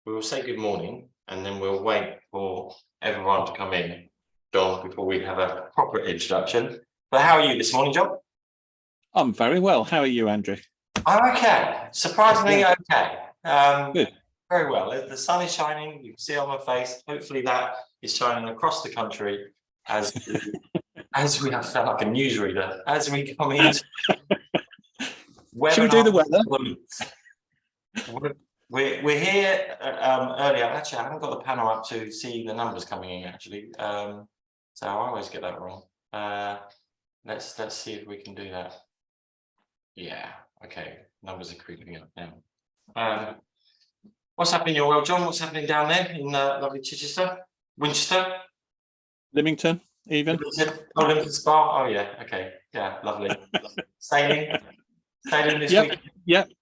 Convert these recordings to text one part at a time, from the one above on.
we will say good morning and then we'll wait for everyone to come in, John, before we have a proper introduction. But how are you this morning, John? I'm very well. How are you, Andrew? I'm okay. Surprisingly okay. Good. Very well. The sun is shining. You can see it on my face. Hopefully that is shining across the country as we have felt like a newsreader as we come into Should we do the weather? We're here earlier. Actually, I haven't got the panel up to see the numbers coming in actually. So I always get that wrong. Let's see if we can do that. Yeah. Okay. Numbers are creeping up now. What's happening in your world, John? What's happening down there in lovely Chichester, Winchester, Leamington, even. Olympus Spa? Oh yeah. Okay. Yeah. Lovely. Sailing this week.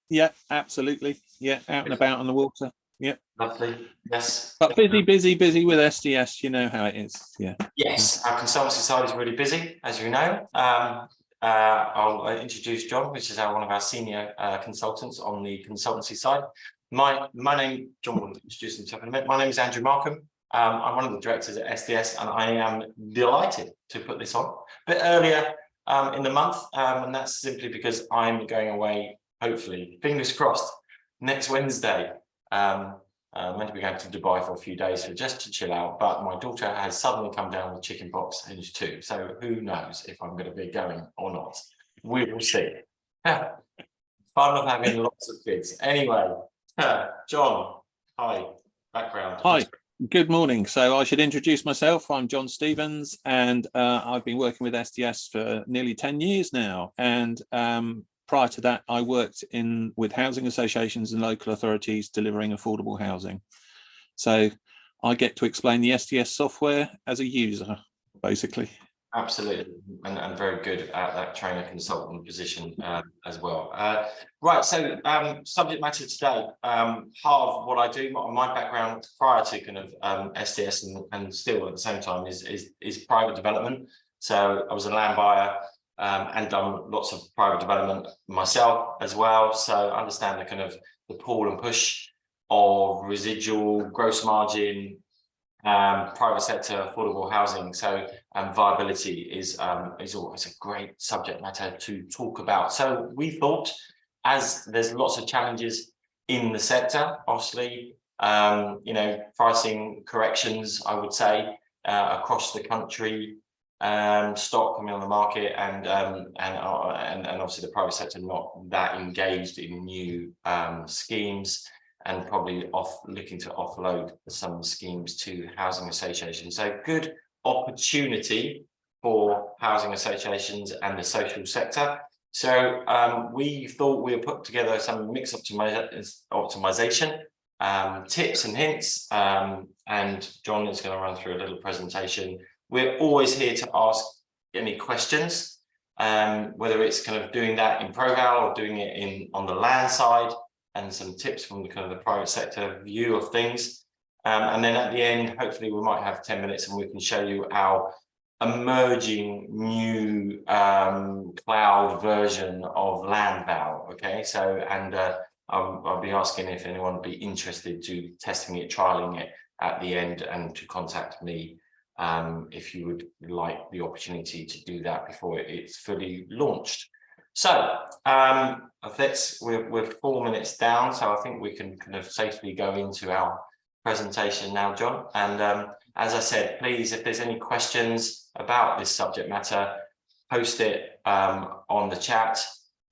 Yeah, absolutely. Yeah, out and about on the water. Yeah. Lovely. Yes. But busy with SDS. You know how it is. Yeah. Yes, our consultancy side is really busy, as you know. I'll introduce John, which is one of our senior consultants on the consultancy side. My name, John will introduce himself in a minute. My name is Andrew Markham. I'm one of the directors at SDS, and I am delighted to put this on a bit earlier in the month, and that's simply because I'm going away, hopefully, fingers crossed, next Wednesday. Meant to be going to Dubai for a few days just to chill out, but my daughter has suddenly come down with chicken pox age 2, so who knows if I'm going to be going or not. We will see. Fun of having lots of kids. Anyway, John, hi, background. Hi, good morning. So I should introduce myself. I'm John Stevens, and I've been working with SDS for nearly 10 years now. And prior to that, I worked with housing associations and local authorities delivering affordable housing. So I get to explain the SDS software as a user, basically. Absolutely, and very good at that trainer consultant position as well. Right, so subject matter today, part of what I do, my background prior to kind of SDS and still at the same time is private development. So I was a land buyer and done lots of private development myself as well. So I understand the kind of the pull and push of residual gross margin, private sector affordable housing. So viability is always a great subject matter to talk about. So we thought, as there's lots of challenges in the sector, obviously, pricing corrections, I would say, across the country, stock coming on the market, and obviously the private sector not that engaged in new schemes, and probably looking to offload some schemes to housing associations. So good opportunity for housing associations and the social sector. So we thought we would put together some mix optimization tips and hints, and John is going to run through a little presentation. We're always here to ask any questions, whether it's kind of doing that in ProVal or doing it on the land side, and some tips from the kind of the private sector view of things. And then at the end, hopefully we might have 10 minutes and we can show you our emerging new cloud version of LandVal. Okay, so, and I'll be asking if anyone would be interested to testing it, trialing it at the end, and to contact me if you would like the opportunity to do that before it's fully launched. So we're 4 minutes down, so I think we can kind of safely go into our presentation now, John. And as I said, please, if there's any questions about this subject matter, post it on the chat.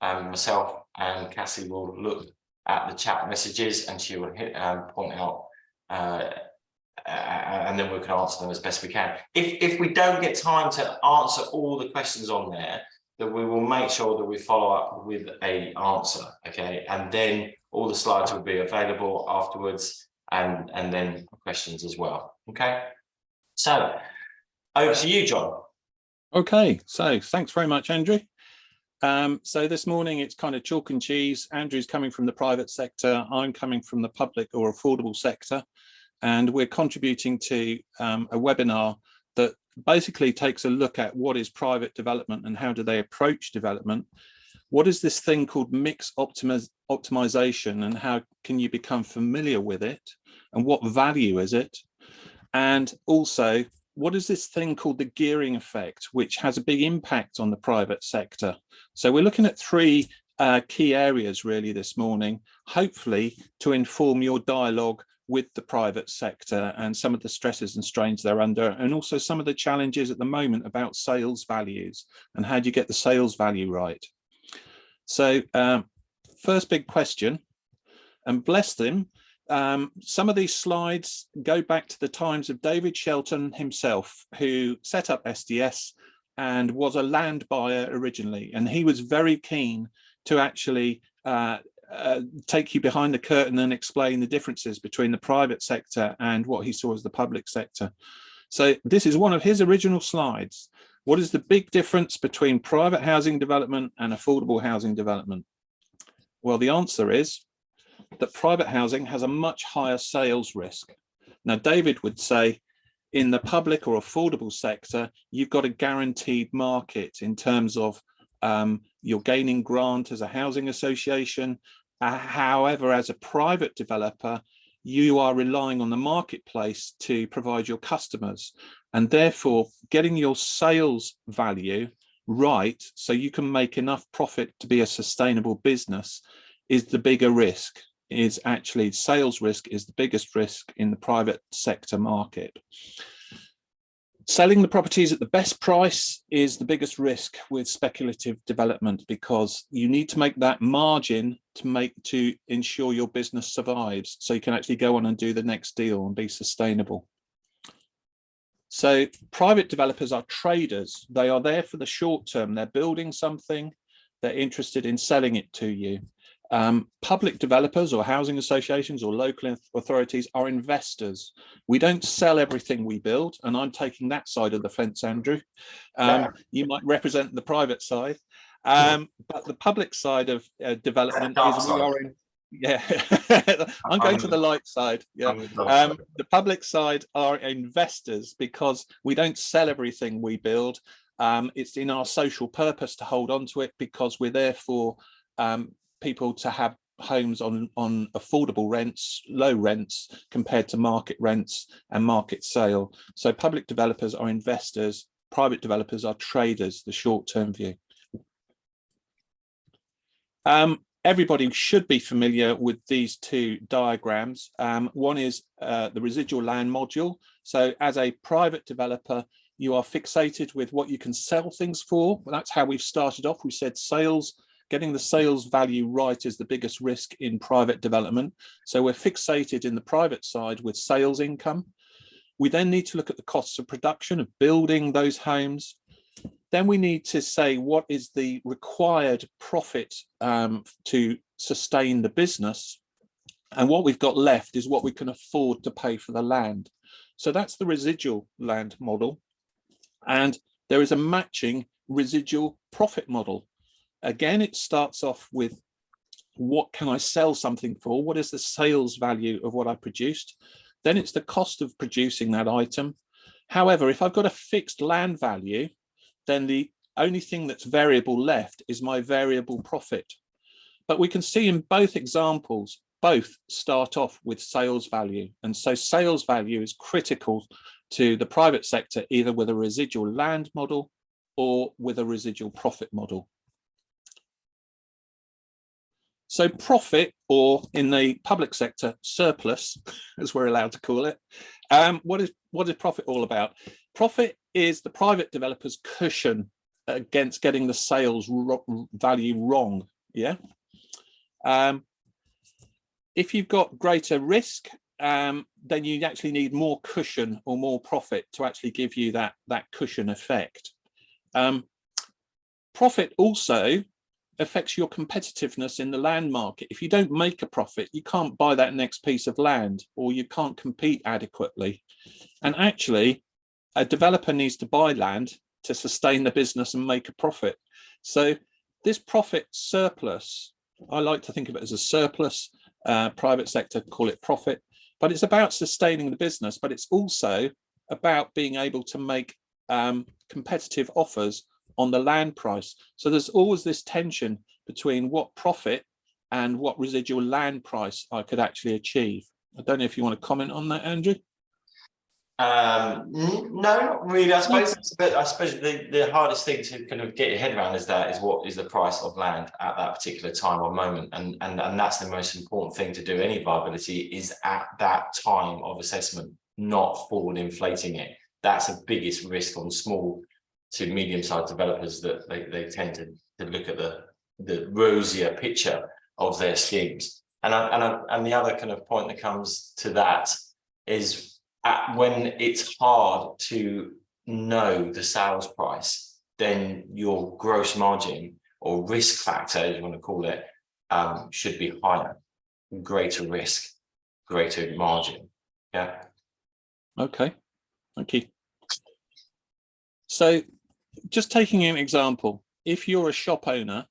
Myself and Cassie will look at the chat messages, and she will point out, and then we can answer them as best we can. If we don't get time to answer all the questions on there, that we will make sure that we follow up with an answer, okay? And then all the slides will be available afterwards, and then questions as well, okay? So over to you, John. Okay, so thanks very much, Andrew. So this morning it's kind of chalk and cheese. Andrew's coming from the private sector, I'm coming from the public or affordable sector, and we're contributing to a webinar that basically takes a look at what is private development and how do they approach development. What is this thing called mix optimization, and how can you become familiar with it? and what value is it? And also, what is this thing called the gearing effect, which has a big impact on the private sector? So we're looking at three key areas really this morning, hopefully to inform your dialogue with the private sector and some of the stresses and strains they're under, and also some of the challenges at the moment about sales values and how do you get the sales value right. So first big question, and bless them, some of these slides go back to the times of David Shelton himself, who set up SDS and was a land buyer originally, and he was very keen to actually take you behind the curtain and explain the differences between the private sector and what he saw as the public sector. So this is one of his original slides. What is the big difference between private housing development and affordable housing development? Well, the answer is that private housing has a much higher sales risk. Now, David would say in the public or affordable sector, you've got a guaranteed market in terms of you're gaining grant as a housing association. However, as a private developer, you are relying on the marketplace to provide your customers, and therefore getting your sales value right so you can make enough profit to be a sustainable business is the bigger risk. Is actually sales risk is the biggest risk in the private sector market. Selling the properties at the best price is the biggest risk with speculative development, because you need to make that margin to ensure your business survives, so you can actually go on and do the next deal and be sustainable. So private developers are traders. They are there for the short term. They're building something, they're interested in selling it to you. Public developers or housing associations or local authorities are investors. We don't sell everything we build, and I'm taking that side of the fence, Andrew. You might represent the private side, but the public side of development is we are in. Yeah, I'm going to the light side. Yeah, the public side are investors because we don't sell everything we build. It's in our social purpose to hold on to it, because we're there for people to have homes on affordable rents, low rents compared to market rents and market sale. So public developers are investors, private developers are traders, the short-term view. Everybody should be familiar with these two diagrams. One is the residual land module. So as a private developer, you are fixated with what you can sell things for. That's how we've started off. We said sales. Getting the sales value right is the biggest risk in private development. So we're fixated in the private side with sales income. We then need to look at the costs of production of building those homes. Then we need to say what is the required profit to sustain the business. And what we've got left is what we can afford to pay for the land. So that's the residual land model. And there is a matching residual profit model. Again, it starts off with what can I sell something for? What is the sales value of what I produced? Then it's the cost of producing that item. However, if I've got a fixed land value, then the only thing that's variable left is my variable profit. But we can see in both examples, both start off with sales value. And so sales value is critical to the private sector, either with a residual land model or with a residual profit model. So profit, or in the public sector, surplus, as we're allowed to call it. What is profit all about? Profit is the private developer's cushion against getting the sales value wrong. Yeah. If you've got greater risk, then you actually need more cushion or more profit to actually give you that cushion effect. Profit also affects your competitiveness in the land market. If you don't make a profit, you can't buy that next piece of land, or you can't compete adequately. And actually, a developer needs to buy land to sustain the business and make a profit. So this profit surplus, I like to think of it as a surplus. Private sector call it profit, but it's about sustaining the business, but it's also about being able to make competitive offers on the land price. So there's always this tension between what profit and what residual land price I could actually achieve. I don't know if you want to comment on that, Andrew. No, not really. I suppose the hardest thing to kind of get your head around is what is the price of land at that particular time or moment, and that's the most important thing to do any viability is at that time of assessment, not forward inflating it. That's the biggest risk on small to medium-sized developers, that they tend to look at the rosier picture of their schemes. And the other kind of point that comes to that is when it's hard to know the sales price, then your gross margin or risk factor, as you want to call it, should be higher. Greater risk, greater margin. Yeah. Okay, thank you. So just taking an example, if you're a shop owner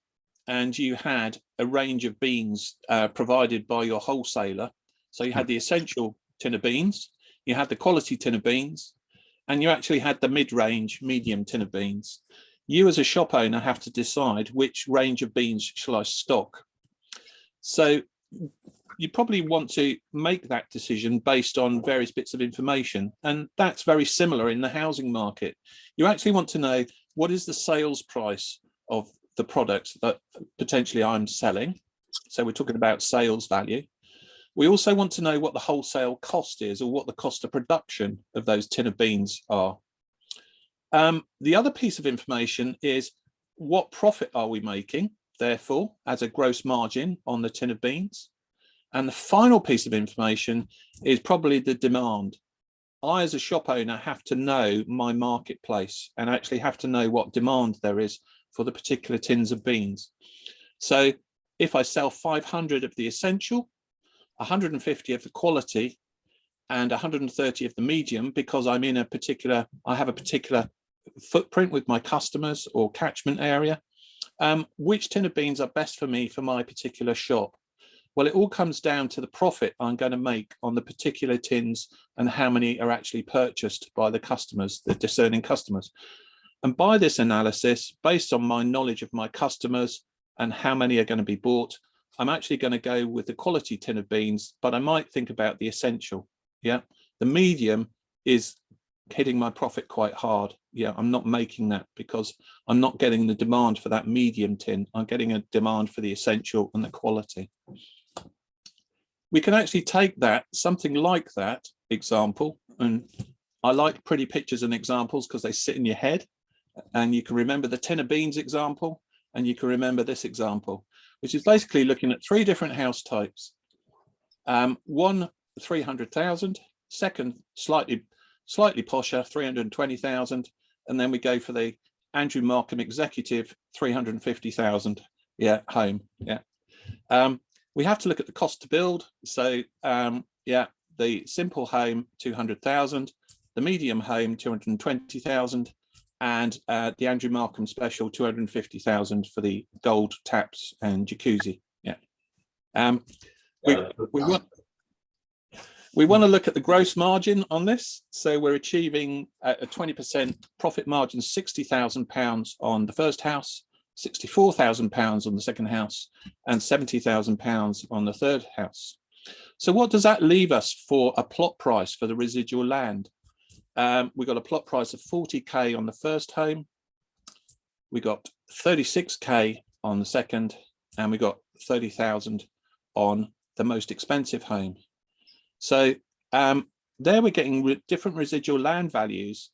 and you had a range of beans provided by your wholesaler, so you had the essential tin of beans, you had the quality tin of beans, and you actually had the mid-range medium tin of beans. You as a shop owner have to decide which range of beans shall I stock. So you probably want to make that decision based on various bits of information, and that's very similar in the housing market. You actually want to know what is the sales price of the products that potentially I'm selling. So we're talking about sales value. We also want to know what the wholesale cost is, or what the cost of production of those tin of beans are. The other piece of information is what profit are we making, therefore, as a gross margin on the tin of beans. And the final piece of information is probably the demand. I, as a shop owner, have to know my marketplace and actually have to know what demand there is for the particular tins of beans. So if I sell 500 of the essential, 150 of the quality, and 130 of the medium, because I'm in I have a particular footprint with my customers or catchment area, which tin of beans are best for me for my particular shop? Well, it all comes down to the profit I'm going to make on the particular tins and how many are actually purchased by the customers, the discerning customers. And by this analysis, based on my knowledge of my customers and how many are going to be bought, I'm actually going to go with the quality tin of beans, but I might think about the essential. Yeah, the medium is hitting my profit quite hard. Yeah, I'm not making that because I'm not getting the demand for that medium tin. I'm getting a demand for the essential and the quality. We can actually take that, something like that example, and I like pretty pictures and examples because they sit in your head, and you can remember the tin of beans example, and you can remember this example, which is basically looking at three different house types. One, 300,000, second, slightly posher, 320,000, and then we go for the Andrew Markham executive, 350,000, yeah, home, yeah. We have to look at the cost to build. So yeah, the simple home, 200,000, the medium home, 220,000, and the Andrew Markham special, 250,000 for the gold taps and jacuzzi. Yeah. We want to look at the gross margin on this. So we're achieving a 20% profit margin, £60,000 on the first house, £64,000 on the second house, and £70,000 on the third house. So what does that leave us for a plot price for the residual land? We got a plot price of 40k on the first home, we got 36k on the second, and we got 30,000 on the most expensive home. So there we're getting different residual land values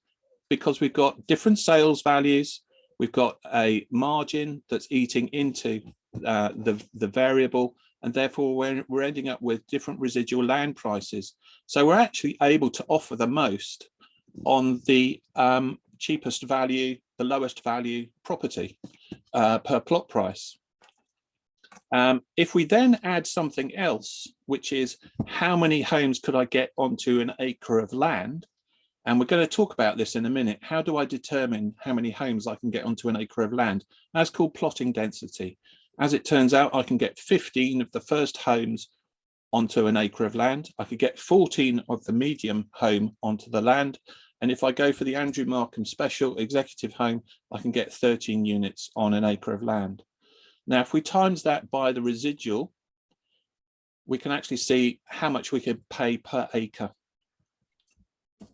because we've got different sales values. We've got a margin that's eating into the variable, and therefore we're ending up with different residual land prices. So we're actually able to offer the most on the cheapest value, the lowest value property per plot price. If we then add something else, which is how many homes could I get onto an acre of land? And we're going to talk about this in a minute. How do I determine how many homes I can get onto an acre of land? That's called plotting density. As it turns out, I can get 15 of the first homes onto an acre of land. I could get 14 of the medium home onto the land. And if I go for the Andrew Markham special executive home, I can get 13 units on an acre of land. Now, if we times that by the residual, we can actually see how much we could pay per acre.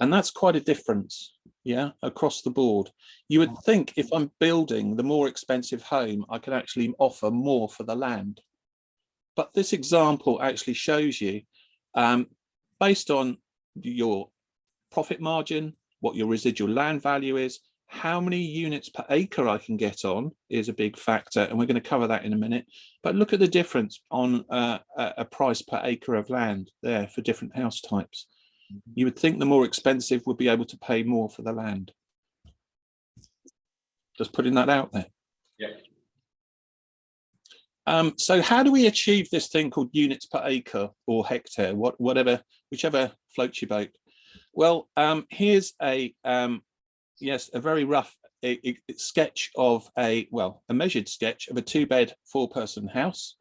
And that's quite a difference, yeah, across the board. You would think if I'm building the more expensive home, I can actually offer more for the land. But this example actually shows you, based on your profit margin, what your residual land value is, how many units per acre I can get on is a big factor, and we're going to cover that in a minute. But look at the difference on a price per acre of land there for different house types. You would think the more expensive would be able to pay more for the land. Just putting that out there. Yeah. So how do we achieve this thing called units per acre or hectare, whichever floats your boat? Well, here's a very rough sketch of a measured sketch of a 2-bed 4-person house.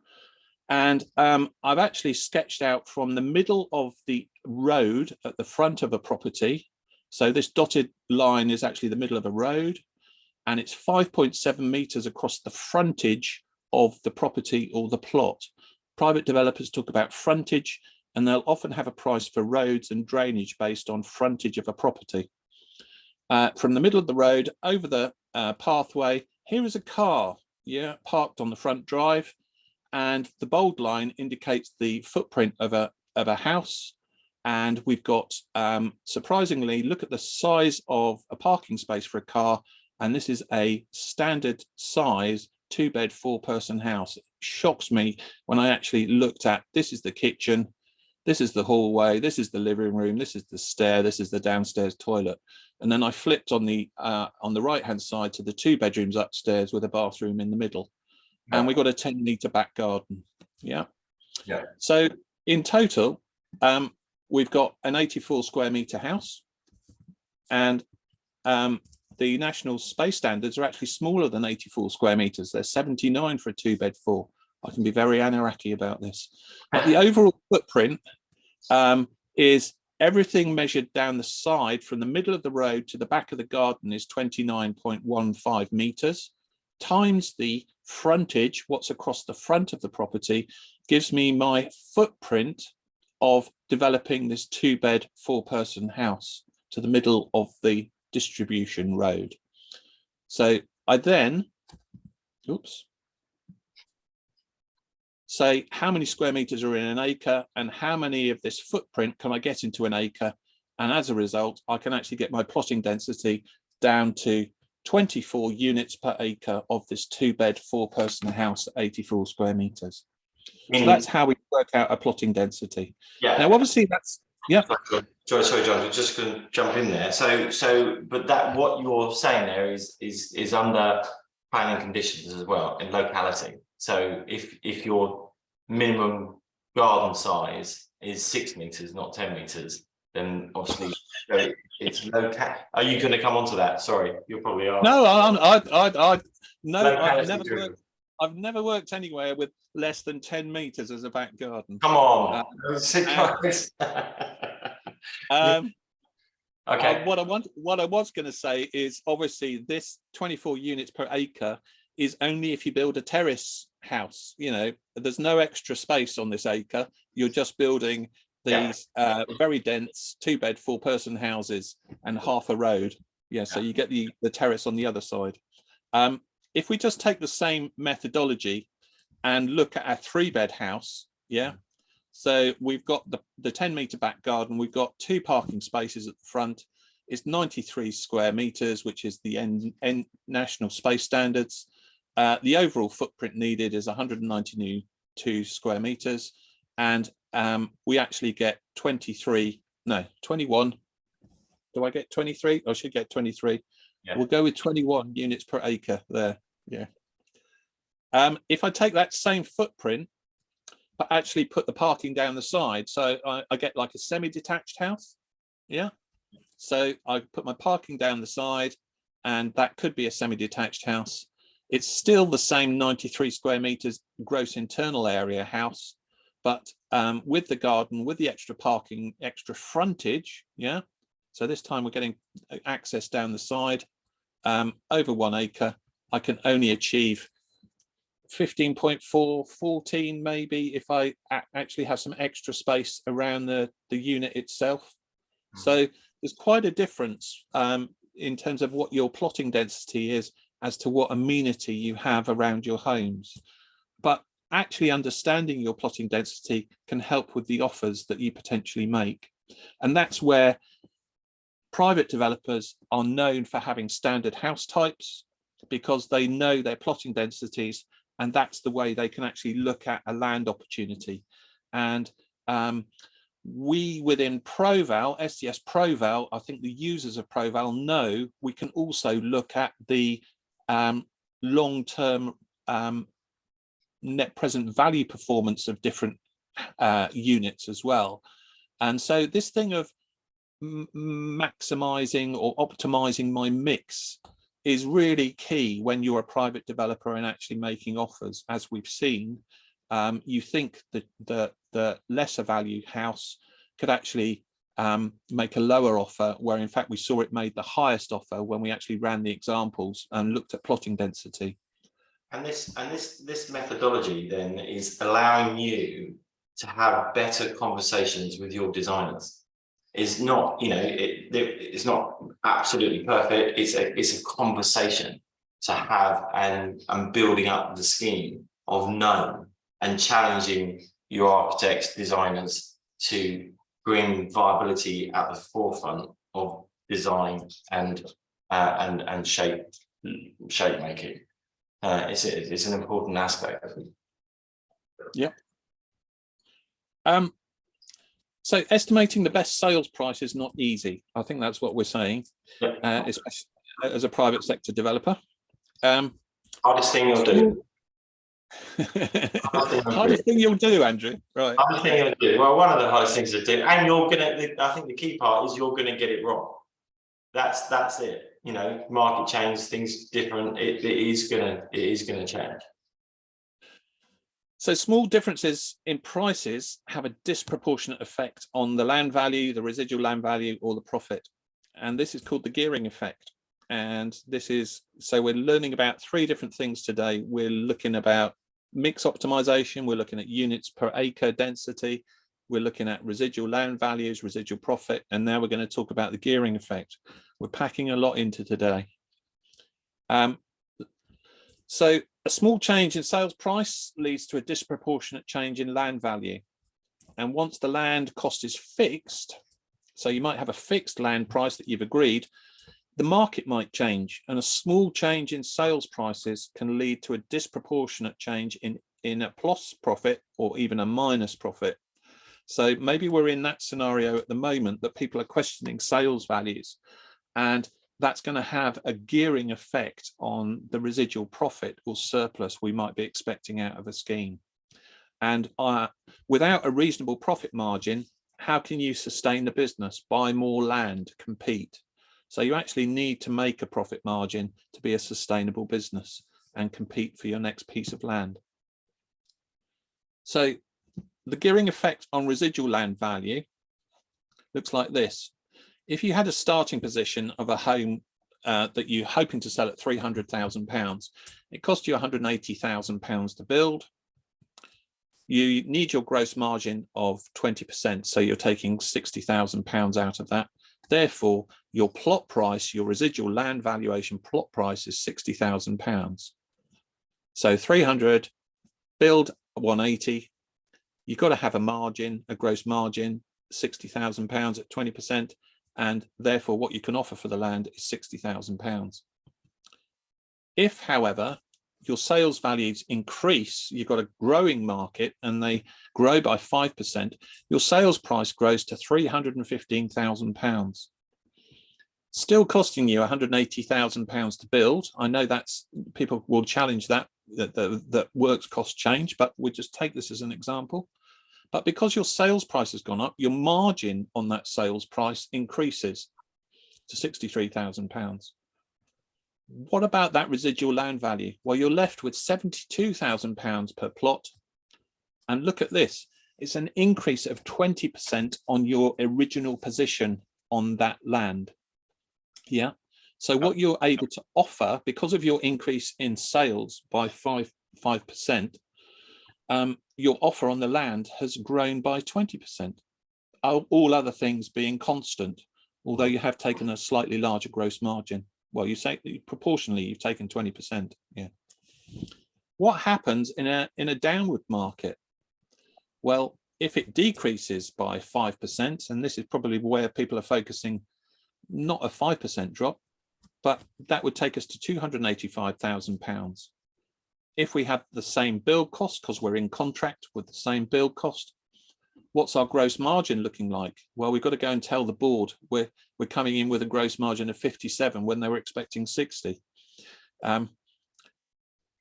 And I've actually sketched out from the middle of the road at the front of a property. So this dotted line is actually the middle of a road, and it's 5.7 meters across the frontage of the property or the plot. Private developers talk about frontage, and they'll often have a price for roads and drainage based on frontage of a property. From the middle of the road over the pathway, here is a car, parked on the front drive, and the bold line indicates the footprint of a house. And we've got, surprisingly, look at the size of a parking space for a car, and this is a standard size 2-bed 4-person house. It shocks me when I actually looked at, this is the kitchen, this is the hallway, this is the living room, this is the stair, this is the downstairs toilet. And then I flipped on the right-hand side to the 2 bedrooms upstairs with a bathroom in the middle. Yeah. And we got a 10-meter back garden. Yeah. So in total, we've got an 84 square meter house, and the national space standards are actually smaller than 84 square meters. They're 79 for a 2-bed 4. I can be very Anaraki about this. But the overall footprint is everything measured down the side from the middle of the road to the back of the garden is 29.15 meters, times the frontage, what's across the front of the property, gives me my footprint of developing this 2-bed 4-person house to the middle of the distribution road. So I then, say how many square meters are in an acre and how many of this footprint can I get into an acre. And as a result, I can actually get my plotting density down to 24 units per acre of this 2-bed 4-person house at 84 square meters. So that's how we work out a plotting density. Yeah. Now, obviously, that's Sorry, John. Just going to jump in there. But that what you're saying there is under planning conditions as well in locality. So if your minimum garden size is 6 meters, not 10 meters, then obviously it's local. Are you going to come on to that? Sorry, you'll probably are. No, I've never worked anywhere with less than 10 meters as a back garden. Come on. Okay. What I was going to say is, obviously this 24 units per acre is only if you build a terrace house. There's no extra space on this acre. You're just building these very dense 2-bed 4-person houses and half a road. So you get the terrace on the other side. If we just take the same methodology and look at a 3-bed house, so we've got the 10-meter back garden, we've got 2 parking spaces at the front. It's 93 square meters, which is the national space standards. The overall footprint needed is 192 square meters, and we actually get 21. Do I get 23? I should get 23. Yeah. We'll go with 21 units per acre there. If I take that same footprint, but actually put the parking down the side, so I get like a semi-detached house. So I put my parking down the side, and that could be a semi-detached house. It's still the same 93 square meters gross internal area house, but with the garden, with the extra parking, extra frontage. So this time we're getting access down the side, over 1 acre. I can only achieve 15.4, 14 maybe if I actually have some extra space around the unit itself. So there's quite a difference in terms of what your plotting density is as to what amenity you have around your homes. But actually understanding your plotting density can help with the offers that you potentially make. And that's where private developers are known for having standard house types, because they know their plotting densities, and that's the way they can actually look at a land opportunity. And we within ProVal, STS ProVal, I think the users of ProVal know we can also look at the long-term net present value performance of different units as well. And so this thing of maximizing or optimizing my mix is really key when you're a private developer and actually making offers. As we've seen, you think that the lesser value house could actually make a lower offer, where in fact we saw it made the highest offer when we actually ran the examples and looked at plotting density. And this methodology then is allowing you to have better conversations with your designers. It's not, you know, it's not absolutely perfect. It's a conversation to have, and building up the scheme of knowing and challenging your architects, designers to bring viability at the forefront of design and shape making. It's an important aspect. Yeah. So estimating the best sales price is not easy. I think that's what we're saying, especially as a private sector developer. Hardest thing you'll do. Hardest thing you'll do, Andrew. Right. Hardest thing you'll do. Well, one of the hardest things to do, and you're gonna. I think the key part is you're gonna get it wrong. That's it. You know, market change, things different. It is gonna change. So small differences in prices have a disproportionate effect on the land value, the residual land value, or the profit. And this is called the gearing effect. And this is, so we're learning about three different things today. We're looking about mix optimization, we're looking at units per acre density, we're looking at residual land values, residual profit, and now we're going to talk about the gearing effect. We're packing a lot into today. So a small change in sales price leads to a disproportionate change in land value. And once the land cost is fixed, so you might have a fixed land price that you've agreed, the market might change, and a small change in sales prices can lead to a disproportionate change in a plus profit or even a minus profit. So maybe we're in that scenario at the moment that people are questioning sales values, and that's going to have a gearing effect on the residual profit or surplus we might be expecting out of a scheme. And without a reasonable profit margin, how can you sustain the business? Buy more land, compete. So you actually need to make a profit margin to be a sustainable business and compete for your next piece of land. So the gearing effect on residual land value looks like this. If you had a starting position of a home that you're hoping to sell at £300,000, it cost you £180,000 to build. You need your gross margin of 20%, so you're taking £60,000 out of that. Therefore, your plot price, your residual land valuation plot price is £60,000. So 300, build 180. You've got to have a margin, a gross margin, £60,000 at 20%. And therefore what you can offer for the land is £60,000. If, however, your sales values increase, you've got a growing market and they grow by 5%, your sales price grows to £315,000. Still costing you £180,000 to build. I know that's, people will challenge that works cost change, but we'll just take this as an example. But because your sales price has gone up, your margin on that sales price increases to £63,000. What about that residual land value? Well, you're left with £72,000 per plot. And look at this, it's an increase of 20% on your original position on that land. Yeah. So what you're able to offer, because of your increase in sales by 5%, 5%, your offer on the land has grown by 20%. All other things being constant, although you have taken a slightly larger gross margin. Well, you say proportionally you've taken 20%. Yeah. What happens in a downward market? Well, if it decreases by 5%, and this is probably where people are focusing, not a 5% drop, but that would take us to £285,000. If we have the same build cost, because we're in contract with the same build cost, what's our gross margin looking like? Well, we've got to go and tell the board we're coming in with a gross margin of 57 when they were expecting 60.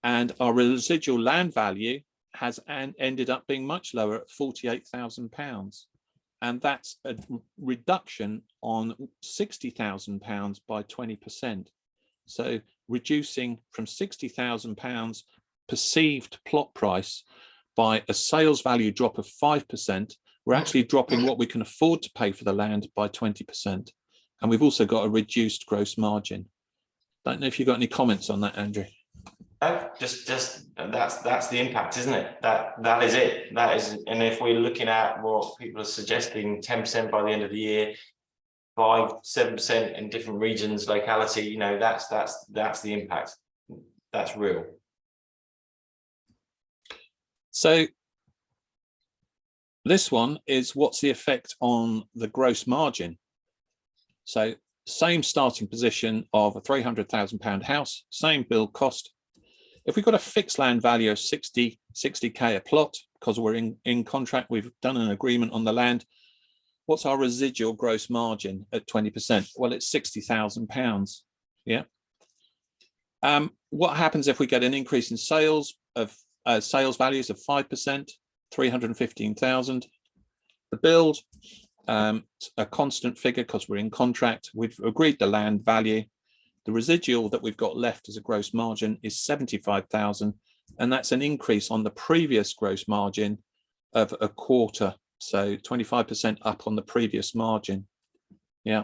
And our residual land value has ended up being much lower at £48,000. And that's a reduction on £60,000 by 20%. So reducing from £60,000 perceived plot price by a sales value drop of 5%, we're actually dropping what we can afford to pay for the land by 20%. And we've also got a reduced gross margin. Don't know if you've got any comments on that, Andrew. Just that's the impact, isn't it? That is it. That is, and if we're looking at what people are suggesting, 10% by the end of the year, 5-7% in different regions, locality, you know, that's the impact. That's real. So this one is what's the effect on the gross margin. So same starting position of a £300,000 house, same build cost. If we've got a fixed land value of 60k a plot, because we're in contract, we've done an agreement on the land, what's our residual gross margin at 20%? Well, it's £60,000. Yeah. What happens if we get an increase in sales values of 5%, 315,000? The build, a constant figure because we're in contract. We've agreed the land value. The residual that we've got left as a gross margin is 75,000, and that's an increase on the previous gross margin of a quarter. So 25% up on the previous margin. Yeah.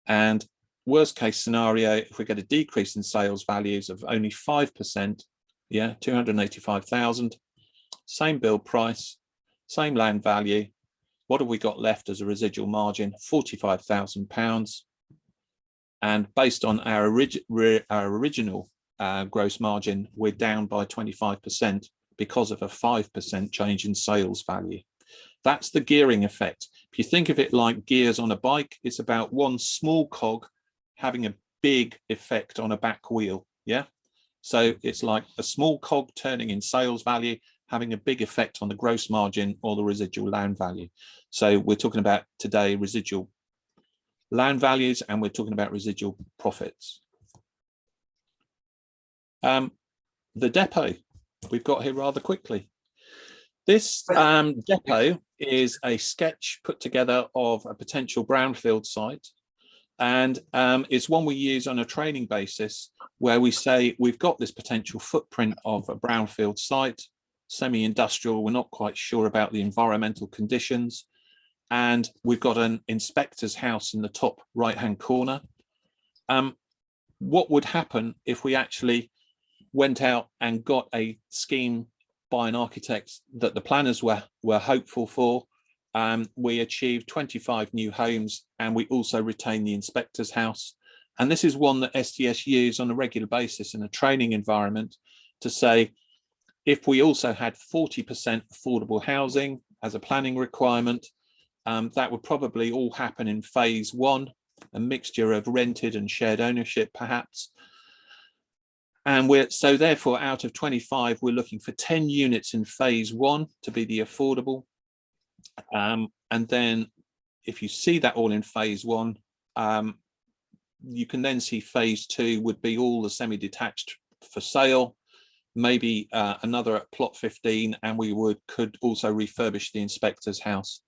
And worst case scenario, if we get a decrease in sales values of only 5%, yeah, 285,000, same build price, same land value. What have we got left as a residual margin? £45,000. And based on our original gross margin, we're down by 25% because of a 5% change in sales value. That's the gearing effect. If you think of it like gears on a bike, it's about one small cog having a big effect on a back wheel. Yeah. So it's like a small cog turning in sales value, having a big effect on the gross margin or the residual land value. So we're talking about today residual land values, and we're talking about residual profits. The depot we've got here rather quickly. This depot is a sketch put together of a potential brownfield site, and it's one we use on a training basis where we say we've got this potential footprint of a brownfield site, semi-industrial, we're not quite sure about the environmental conditions, and we've got an inspector's house in the top right-hand corner. What would happen if we actually went out and got a scheme by an architect that the planners were hopeful for? We achieved 25 new homes, and we also retained the inspector's house. And this is one that STS use on a regular basis in a training environment to say, if we also had 40% affordable housing as a planning requirement, that would probably all happen in phase one, a mixture of rented and shared ownership perhaps. And so therefore out of 25, we're looking for 10 units in phase one to be the affordable. And then if you see that all in phase one, you can then see phase two would be all the semi-detached for sale, maybe another at plot 15, and we could also refurbish the inspector's house.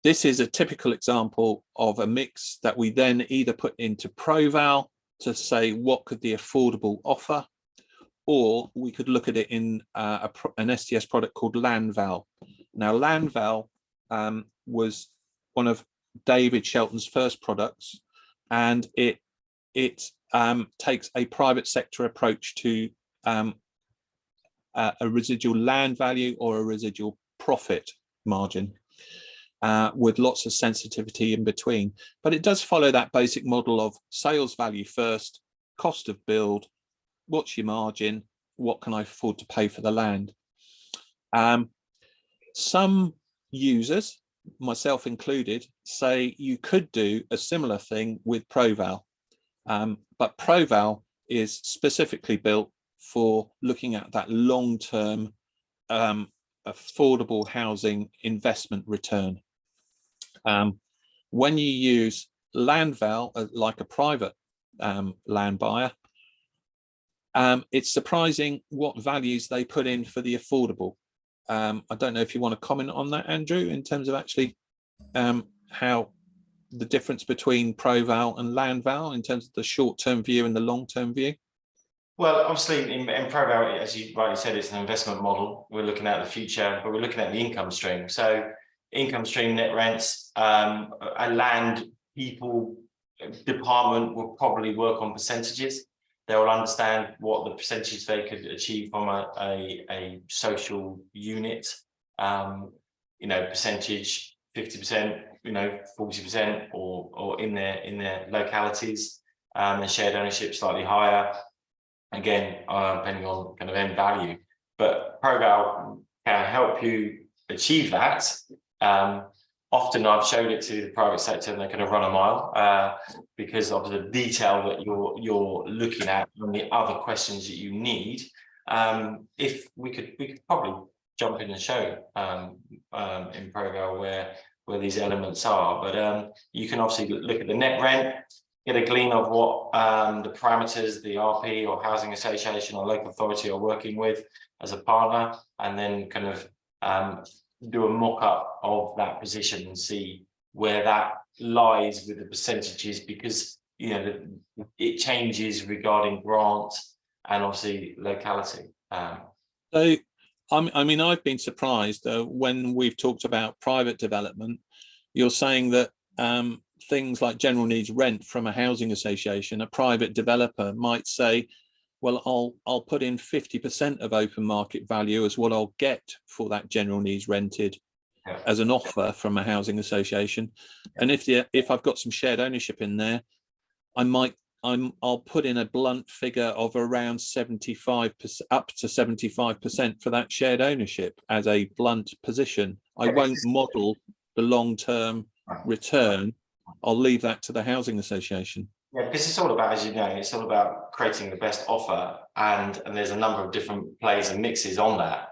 This is a typical example of a mix that we then either put into ProVal to say what could the affordable offer, or we could look at it in an STS product called LandVal. Now LandVal was one of David Shelton's first products, and it takes a private sector approach to a residual land value or a residual profit margin, with lots of sensitivity in between. But it does follow that basic model of sales value first, cost of build, what's your margin, what can I afford to pay for the land. Some users, myself included, say you could do a similar thing with ProVal, but ProVal is specifically built for looking at that long-term affordable housing investment return. When you use LandVal like a private land buyer, it's surprising what values they put in for the affordable. I don't know if you want to comment on that, Andrew, in terms of actually how the difference between ProVal and LandVal in terms of the short-term view and the long-term view. Well, obviously in ProVal, as you rightly said, it's an investment model. We're looking at the future, but we're looking at the income stream. So income stream, net rents, a land people department will probably work on percentages. They will understand what the percentage they could achieve from a social unit, percentage, 50%, 40%, or in their localities, and shared ownership slightly higher. Again, depending on kind of end value, but ProVal can help you achieve that. Often I've showed it to the private sector and they're going to run a mile because of the detail that you're looking at and the other questions that you need. If we could probably jump in and show in ProVal where these elements are, but you can obviously look at the net rent, get a glean of what the parameters the RP or housing association or local authority are working with as a partner, and then kind of do a mock-up of that position and see where that lies with the percentages, because it changes regarding grant and obviously locality. So I mean, I've been surprised when we've talked about private development, you're saying that things like general needs rent from a housing association, a private developer might say, well, I'll put in 50% of open market value as what I'll get for that general needs rented as an offer from a housing association. And if I've got some shared ownership in there, I'll put in a blunt figure of around 75%, up to 75% for that shared ownership as a blunt position. I won't model the long-term return. I'll leave that to the housing association. Yeah, because it's all about, as you know, it's all about creating the best offer, and there's a number of different plays and mixes on that.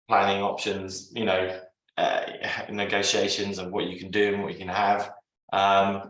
Planning options, negotiations of what you can do and what you can have.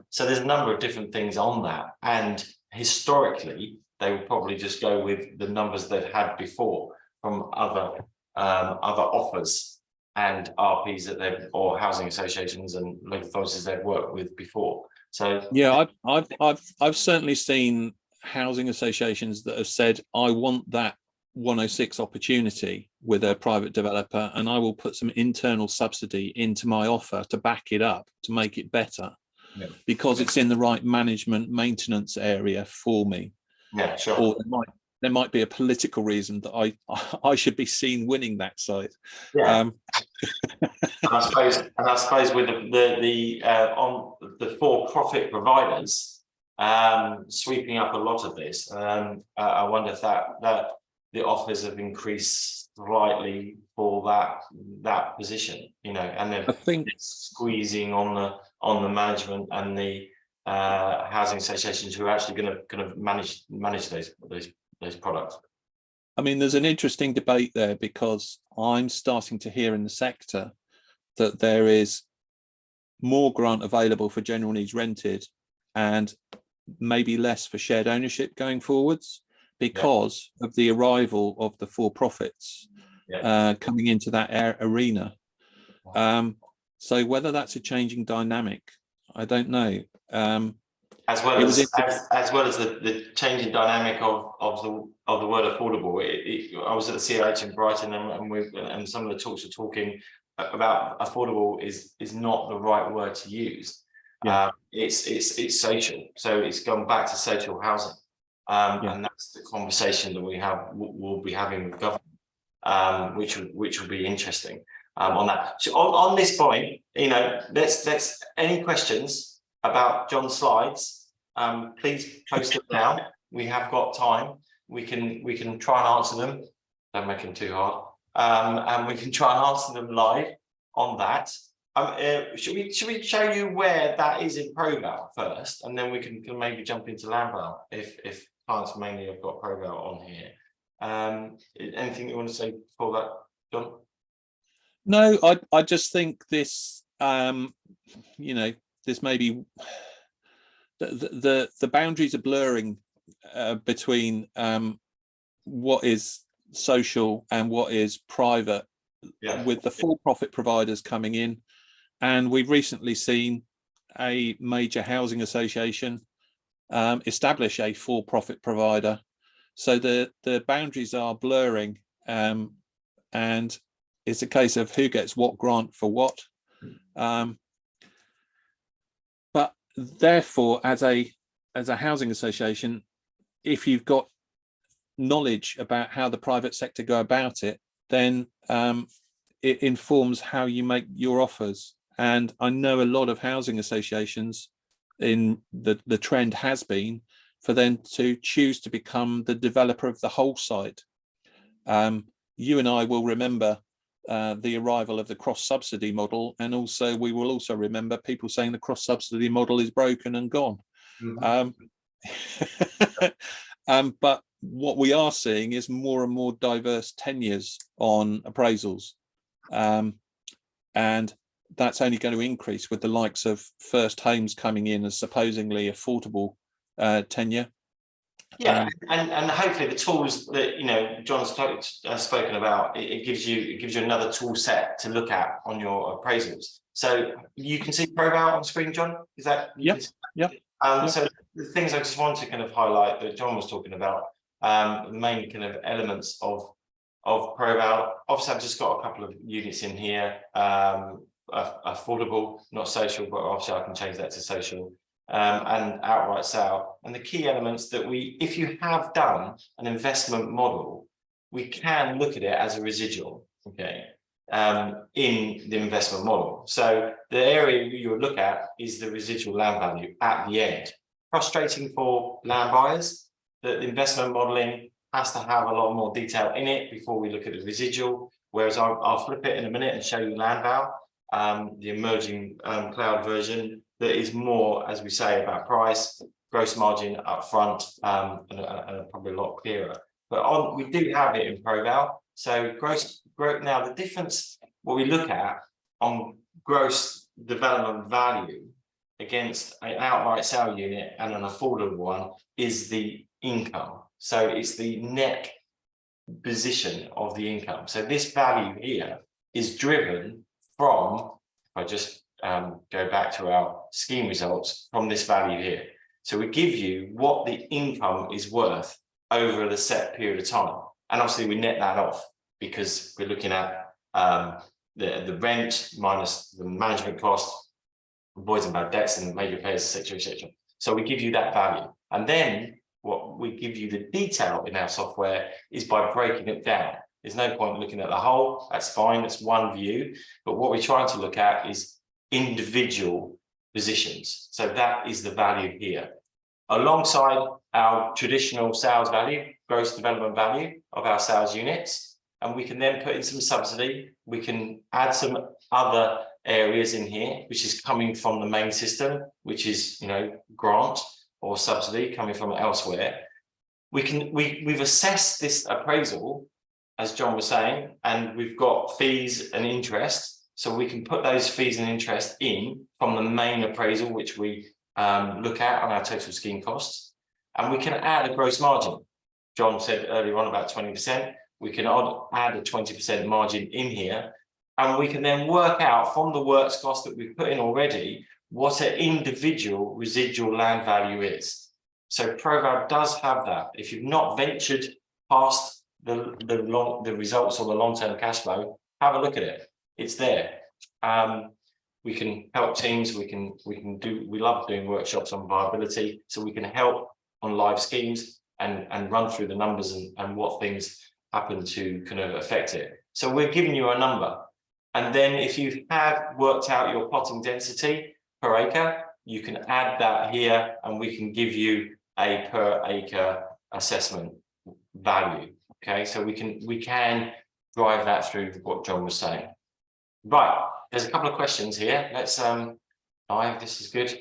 So there's a number of different things on that, and historically they would probably just go with the numbers they've had before from other offers and RPs that they've, or housing associations and local authorities they've worked with before. So yeah, I've certainly seen housing associations that have said, I want that 106 opportunity with a private developer, and I will put some internal subsidy into my offer to back it up, to make it better, because it's in the right management maintenance area for me. Yeah, sure. Or there might be a political reason that I should be seen winning that site. Yeah. And I suppose with on the for-profit providers sweeping up a lot of this, I wonder if that the offers have increased slightly for that position, and they're squeezing on the management and the housing associations who are actually going to manage those products. I mean, there's an interesting debate there, because I'm starting to hear in the sector that there is more grant available for general needs rented and maybe less for shared ownership going forwards because of the arrival of the for-profits coming into that arena. So whether that's a changing dynamic, I don't know. As well as the changing dynamic of the word affordable. I was at the CLH in Brighton, and some of the talks are talking about affordable is not the right word to use. It's social, so it's gone back to social housing. And that's the conversation that we'll be having with government, which will be interesting on that. So on this point, let's any questions about John's slides, please post them down. We have got time. We can try and answer them. Don't make them too hard. And we can try and answer them live on that. Should we show you where that is in ProVal first, and then we can maybe jump into Landval if clients mainly have got ProVal on here. Anything you want to say before that, John? No, I just think this, this maybe the boundaries are blurring between what is social and what is private, with the for-profit providers coming in. And we've recently seen a major housing association establish a for-profit provider. So the boundaries are blurring, and it's a case of who gets what grant for what. But therefore, as a housing association, if you've got knowledge about how the private sector go about it, then it informs how you make your offers. And I know a lot of housing associations, in the trend has been for them to choose to become the developer of the whole site. You and I will remember the arrival of the cross-subsidy model, and also we will also remember people saying the cross-subsidy model is broken and gone. But what we are seeing is more and more diverse tenures on appraisals, and that's only going to increase with the likes of First Homes coming in as supposedly affordable tenure. And hopefully the tools that John's spoken about, it gives you another tool set to look at on your appraisals. So you can see ProVal on screen, John. Is that? Yeah. So the things I just want to kind of highlight that John was talking about, the main kind of elements of ProVal. Obviously, I've just got a couple of units in here. Affordable, not social, but obviously I can change that to social, and outright sale. And the key elements that if you have done an investment model, we can look at it as a residual, okay, in the investment model. So the area you would look at is the residual land value at the end. Frustrating for land buyers that the investment modeling has to have a lot more detail in it before we look at the residual, whereas I'll flip it in a minute and show you Landval, the emerging cloud version that is more, as we say, about price, gross margin up front, and probably a lot clearer. But we do have it in ProVal. So gross now the difference, what we look at on gross development value against an outright sale unit and an affordable one is the income. So it's the net position of the income. So this value here is driven from, if I just go back to our scheme results, from this value here. So we give you what the income is worth over the set period of time. And obviously we net that off because we're looking at the rent minus the management cost, voids and bad debts and major repairs, etc., etc. So we give you that value. And then what we give you the detail in our software is by breaking it down. There's no point looking at the whole, that's fine, that's one view. But what we're trying to look at is individual positions. So that is the value here. Alongside our traditional sales value, gross development value of our sales units, and we can then put in some subsidy. We can add some other areas in here, which is coming from the main system, which is, grant or subsidy coming from elsewhere. We've assessed this appraisal, as John was saying, and we've got fees and interest. So we can put those fees and interest in from the main appraisal, which we look at on our total scheme costs, and we can add a gross margin. John said earlier on about 20%. We can add a 20% margin in here, and we can then work out from the works cost that we've put in already what an individual residual land value is. So ProVal does have that. If you've not ventured past the results or the long-term cash flow, have a look at it. It's there. We can help teams. We love doing workshops on viability, so we can help on live schemes. and run through the numbers and what things happen to kind of affect it. So we're giving you a number. And then if you have worked out your plotting density per acre, you can add that here and we can give you a per acre assessment value. Okay, so we can drive that through what John was saying. Right, there's a couple of questions here. Let's dive. This is good.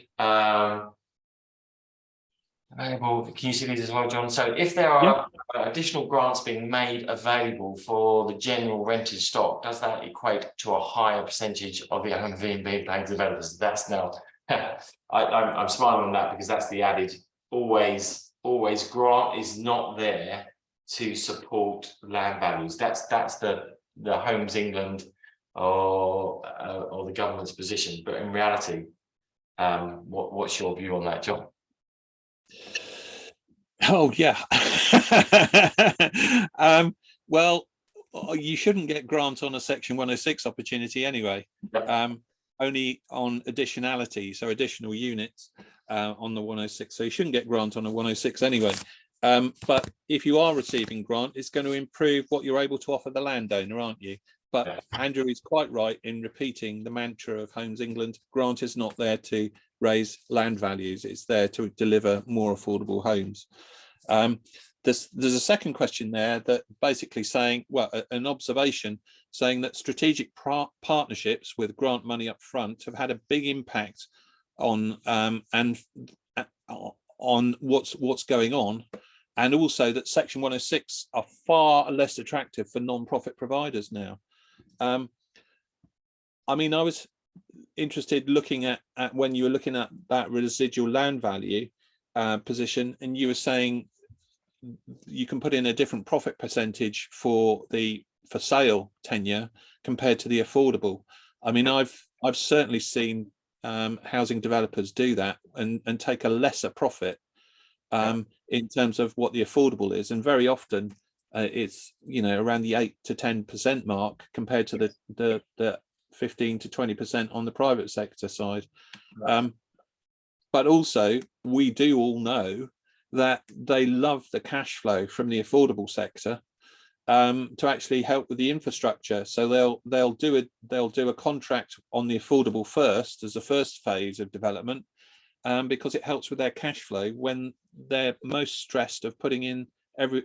Available. Can you see these as well, John? So if there are additional grants being made available for the general rented stock, does that equate to a higher percentage of the OMV being paid to developers? That's now, I'm smiling on that because that's the added always grant is not there to support land values. That's the Homes England or the government's position. But in reality, what's your view on that, John? Oh yeah. Well, you shouldn't get grant on a Section 106 opportunity anyway. Only on additionality, so additional units on the 106. So you shouldn't get grant on a 106 anyway. But if you are receiving grant, it's going to improve what you're able to offer the landowner, aren't you? But Andrew is quite right in repeating the mantra of Homes England. Grant is not there to raise land values. It's there to deliver more affordable homes. There's a second question there that basically saying, well, an observation saying that strategic partnerships with grant money up front have had a big impact on what's going on, and also that Section 106 are far less attractive for non-profit providers now. I mean, I was interested looking at when you were looking at that residual land value position, and you were saying you can put in a different profit percentage for sale tenure compared to the affordable. I mean, I've certainly seen housing developers do that and take a lesser profit in terms of what the affordable is, and very often it's around the 8 to 10% mark compared to the 15 to 20% on the private sector side. But also we do all know that they love the cash flow from the affordable sector to actually help with the infrastructure. So they'll do a contract on the affordable first as a first phase of development, because it helps with their cash flow when they're most stressed of putting in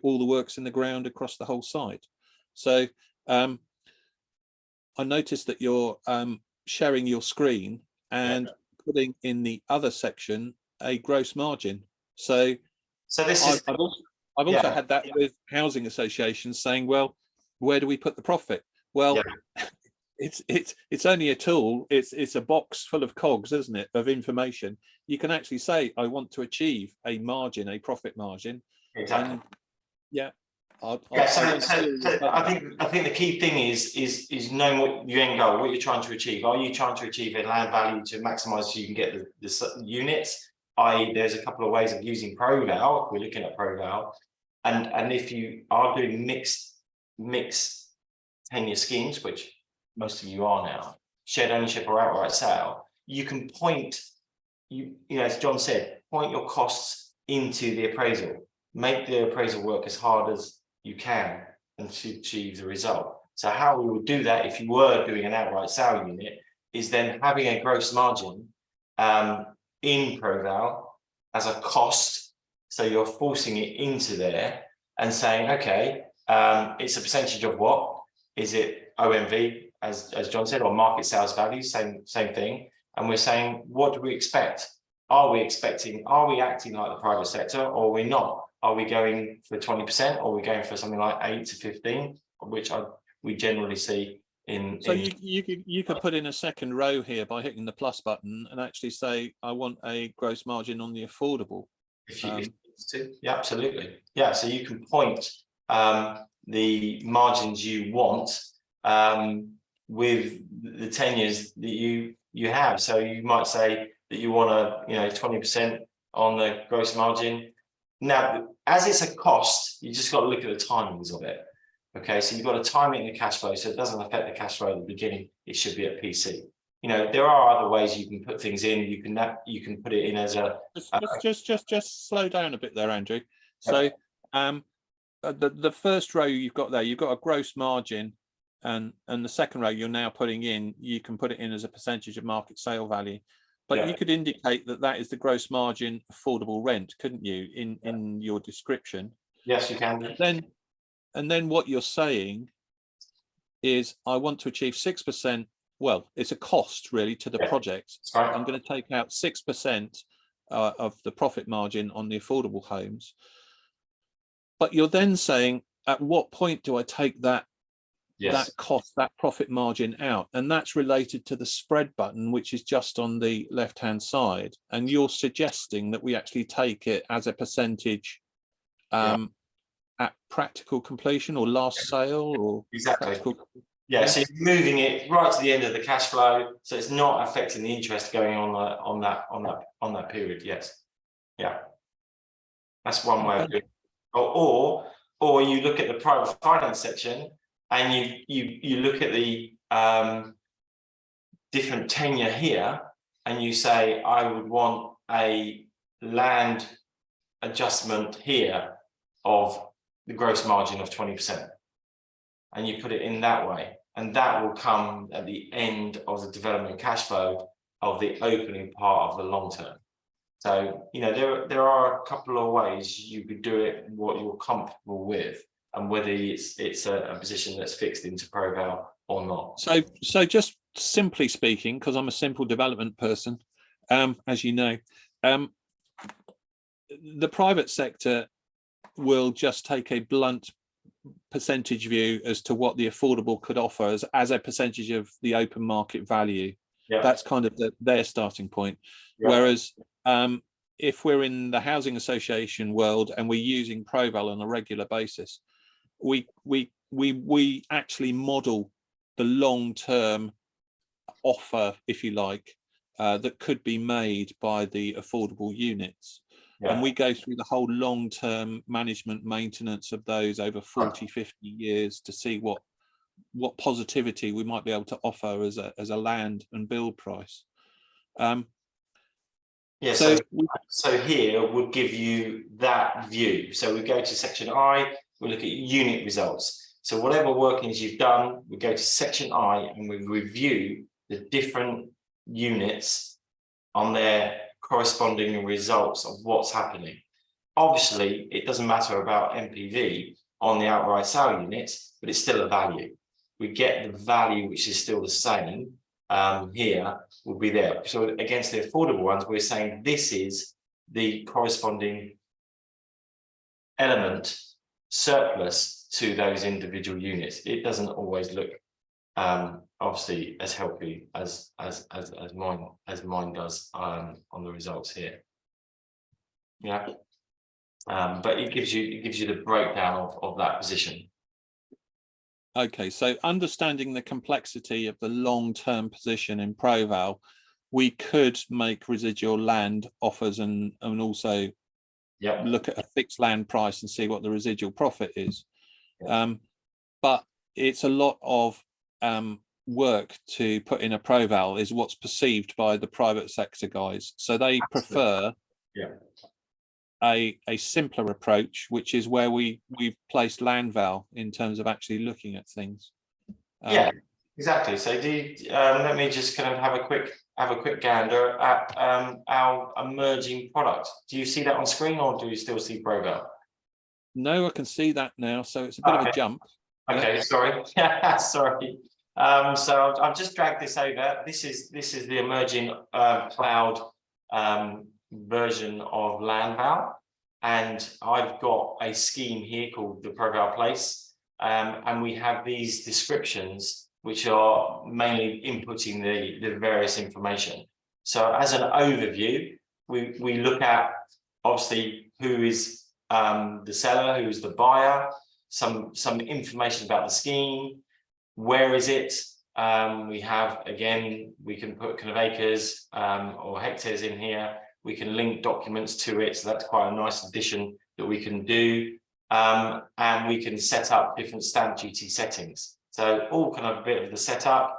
all the works in the ground across the whole site. So I noticed that you're sharing your screen and putting in the other section a gross margin. So this is I've also had that with housing associations saying, well, where do we put the profit? Well, it's only a tool. It's a box full of cogs, isn't it, of information. You can actually say, I want to achieve a margin, a profit margin. Exactly. And, I think the key thing is knowing what your end goal, what you're trying to achieve. Are you trying to achieve a land value to maximise so you can get the units? I.e., there's a couple of ways of using ProVal. We're looking at ProVal, and if you are doing mixed tenure schemes, which most of you are now, shared ownership or outright sale, you can point, as John said, point your costs into the appraisal. Make the appraisal work as hard as you can and to achieve the result. So how we would do that if you were doing an outright sale unit is then having a gross margin in ProVal as a cost. So you're forcing it into there and saying, okay, it's a percentage of what? Is it OMV, as John said, or market sales value, same thing. And we're saying, what do we expect? Are we acting like the private sector, or are we not? Are we going for 20%, or are we going for something like 8 to 15, which we generally see in. So you could put in a second row here by hitting the plus button and actually say, I want a gross margin on the affordable. Yeah, absolutely. Yeah, so you can point the margins you want with the tenures that you have. So you might say that you want 20% on the gross margin. Now, as it's a cost, you just got to look at the timings of it. Okay, so you've got to time it in the cash flow so it doesn't affect the cash flow at the beginning. It should be at PC. There are other ways you can put things in. You can put it in as a. Just slow down a bit there, Andrew. So the first row you've got there, you've got a gross margin, and the second row you're now putting in, you can put it in as a percentage of market sale value. But you could indicate that that is the gross margin affordable rent, couldn't you, in your description? Yes, you can. And then what you're saying is, I want to achieve 6%. Well, it's a cost really to the project. Right. I'm going to take out 6% of the profit margin on the affordable homes. But you're then saying, at what point do I take that cost, that profit margin out? And that's related to the spread button, which is just on the left hand side. And you're suggesting that we actually take it as a percentage at practical completion or last sale, or exactly. Yeah, so you're moving it right to the end of the cash flow, so it's not affecting the interest going on that period. Yes, yeah, that's one way of doing it. Or you look at the private finance section and you look at the different tenure here, and you say, I would want a land adjustment here of the gross margin of 20%, and you put it in that way, and that will come at the end of the development cash flow of the opening part of the long term. So, you know, there are a couple of ways you could do it, what you're comfortable with, and whether it's a position that's fixed into ProVal or not. So just simply speaking, because I'm a simple development person, as you know, the private sector will just take a blunt percentage view as to what the affordable could offer as a percentage of the open market value. That's kind of their starting point. Whereas if we're in the housing association world and we're using ProVal on a regular basis, we actually model the long-term offer, if you like, that could be made by the affordable units. And we go through the whole long-term management maintenance of those over 40, 50 years to see what positivity we might be able to offer as a land and build price. So here would give you that view. So we go to section I, we look at unit results. So whatever workings you've done, we go to section I and we review the different units on their corresponding results of what's happening. Obviously, it doesn't matter about MPV on the outright sale units, but it's still a value. We get the value, which is still the same. Here will be there. So against the affordable ones, we're saying this is the corresponding element surplus to those individual units. It doesn't always look obviously as healthy as mine does on the results here. But it gives you the breakdown of that position. Okay, so understanding the complexity of the long-term position in ProVal, we could make residual land offers and also look at a fixed land price and see what the residual profit is. But it's a lot of work to put in a ProVal, is what's perceived by the private sector guys. So they prefer a simpler approach, which is where we've placed LandVal in terms of actually looking at things. Exactly. So let me just kind of have a quick gander at our emerging product. Do you see that on screen, or do you still see ProVal? No, I can see that now, so it's a bit of a jump. Okay, sorry. Sorry. So I've just dragged this over. This is the emerging cloud version of LandVal, and I've got a scheme here called the ProVal Place, and we have these descriptions which are mainly inputting the various information. So as an overview, we look at obviously who is the seller, who is the buyer, some information about the scheme, where is it. We have, again, we can put kind of acres or hectares in here. We can link documents to it, so that's quite a nice addition that we can do. And we can set up different stamp duty settings. So all kind of a bit of the setup.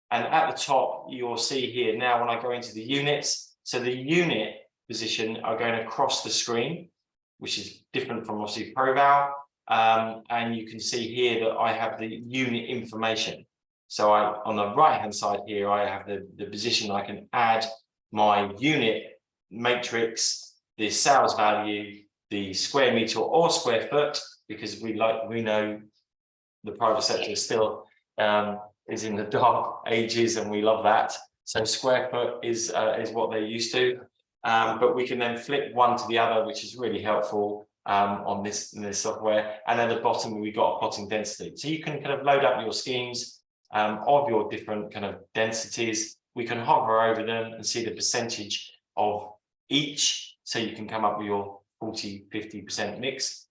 And at the top, you'll see here now when I go into the units, so the unit position are going across the screen. which is different from obviously ProVal. And you can see here that I have the unit information. So on the right hand side here, I have the position. I can add my unit matrix, the sales value, the square meter or square foot, because we know the private sector is still is in the dark ages, and we love that. So square foot is what they're used to, but we can then flip one to the other, which is really helpful on this software. And at the bottom we got a plotting density, so you can kind of load up your schemes of your different kind of densities. We can hover over them and see the percentage of each, so you can come up with your 40-50% mix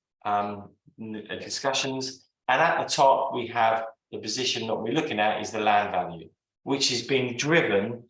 discussions. And at the top we have the position that we're looking at is the land value, which is being driven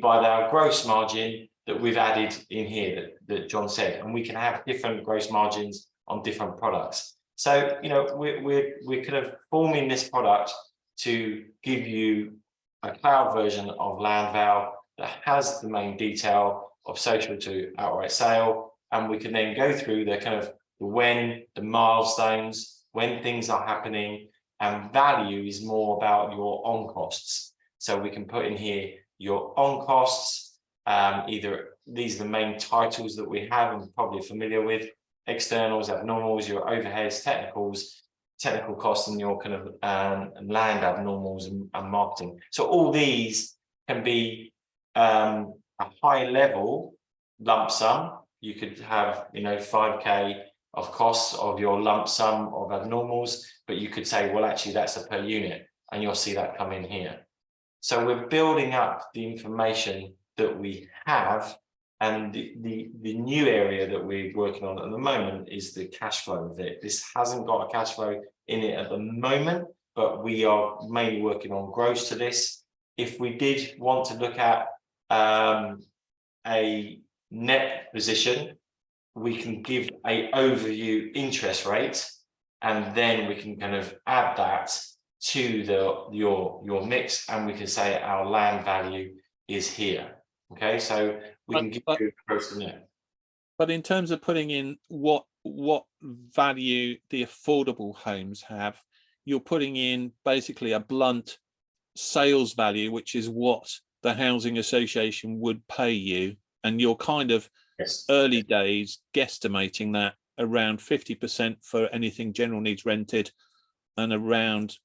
by our gross margin that we've added in here that John said. And we can have different gross margins on different products. So, you know, we're kind of forming this product to give you a cloud version of LandVal that has the main detail of social to outright sale. And we can then go through the kind of the milestones, when things are happening, and value is more about your on costs. So we can put in here your on costs, either these are the main titles that we have and probably familiar with: externals, abnormals, your overheads, technical costs, and your kind of land abnormals and marketing. So all these can be a high level lump sum. You could have, you know, 5k of costs of your lump sum of abnormals, but you could say, well, actually that's a per unit, and you'll see that come in here. So we're building up the information that we have, and the new area that we're working on at the moment is the cash flow of it. This hasn't got a cash flow in it at the moment, but we are mainly working on gross to this. If we did want to look at a net position, we can give a overview interest rate, and then we can kind of add that to your mix, and we can say our land value is here. Okay, so we can give you a gross to net. But in terms of putting in what value the affordable homes have, you're putting in basically a blunt sales value, which is what the housing association would pay you, and you're kind of early days guesstimating that around 50% for anything general needs rented, and around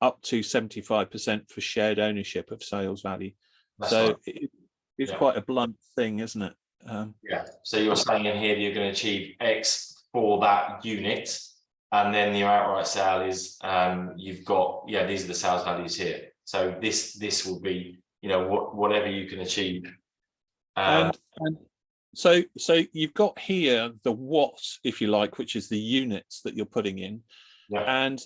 up to 75% for shared ownership of sales value. That's so right. It's quite a blunt thing, isn't it? Yeah, so you're saying in here that you're going to achieve X for that unit, and then the outright sale is you've got, yeah, these are the sales values here. So this will be, you know, whatever you can achieve. And so you've got here the what, if you like, which is the units that you're putting in. Yeah. And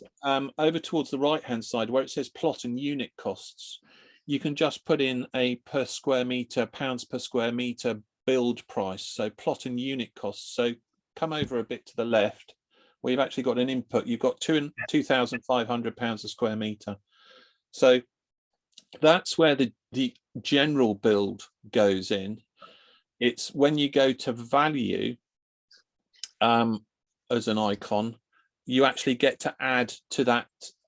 over towards the right hand side where it says plot and unit costs, you can just put in a per square meter, pounds per square meter build price. So plot and unit costs. So come over a bit to the left where you've actually got an input. You've got £2,500 a square meter. So that's where the general build goes in. It's when you go to value as an icon, you actually get to add to that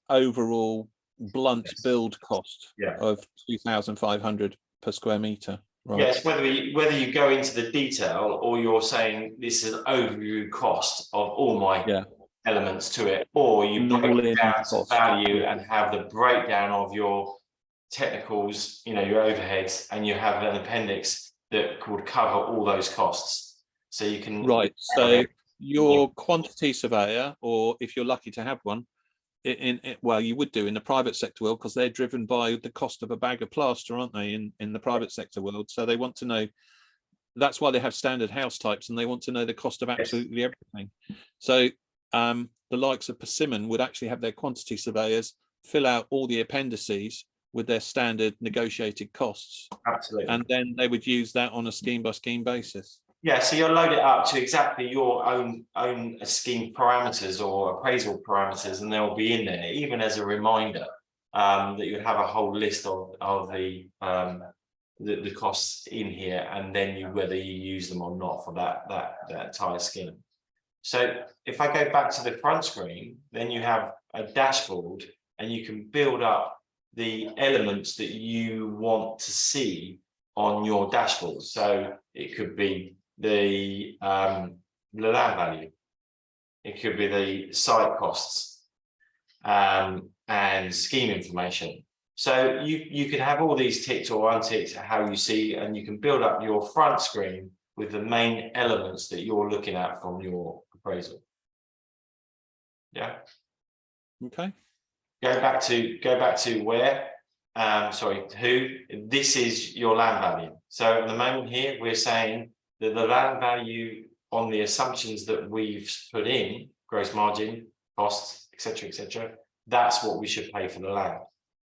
overall blunt build cost of 2,500 per square meter. Right. Yes, whether you go into the detail or you're saying this is an overview cost of all my elements to it, or you break it down to value and have the breakdown of your technicals, you know, your overheads, and you have an appendix that would cover all those costs. So you can so your quantity surveyor, or if you're lucky to have one, well, you would do in the private sector world, because they're driven by the cost of a bag of plaster, aren't they, in the private sector world? So they want to know, that's why they have standard house types, and they want to know the cost of absolutely everything. So the likes of Persimmon would actually have their quantity surveyors fill out all the appendices with their standard negotiated costs. Absolutely. And then they would use that on a scheme by scheme basis. Yeah, so you'll load it up to exactly your own scheme parameters or appraisal parameters, and they'll be in there, even as a reminder that you have a whole list of the costs in here, and then whether you use them or not for that entire scheme. So if I go back to the front screen, then you have a dashboard and you can build up the elements that you want to see on your dashboard. So it could be the land value, it could be the site costs, and scheme information. So you can have all these ticked or unticked how you see, and you can build up your front screen with the main elements that you're looking at from your appraisal. Yeah. Okay. Go back to where, sorry, who, this is your land value. So at the moment here, we're saying that the land value on the assumptions that we've put in, gross margin, costs, etc., that's what we should pay for the land.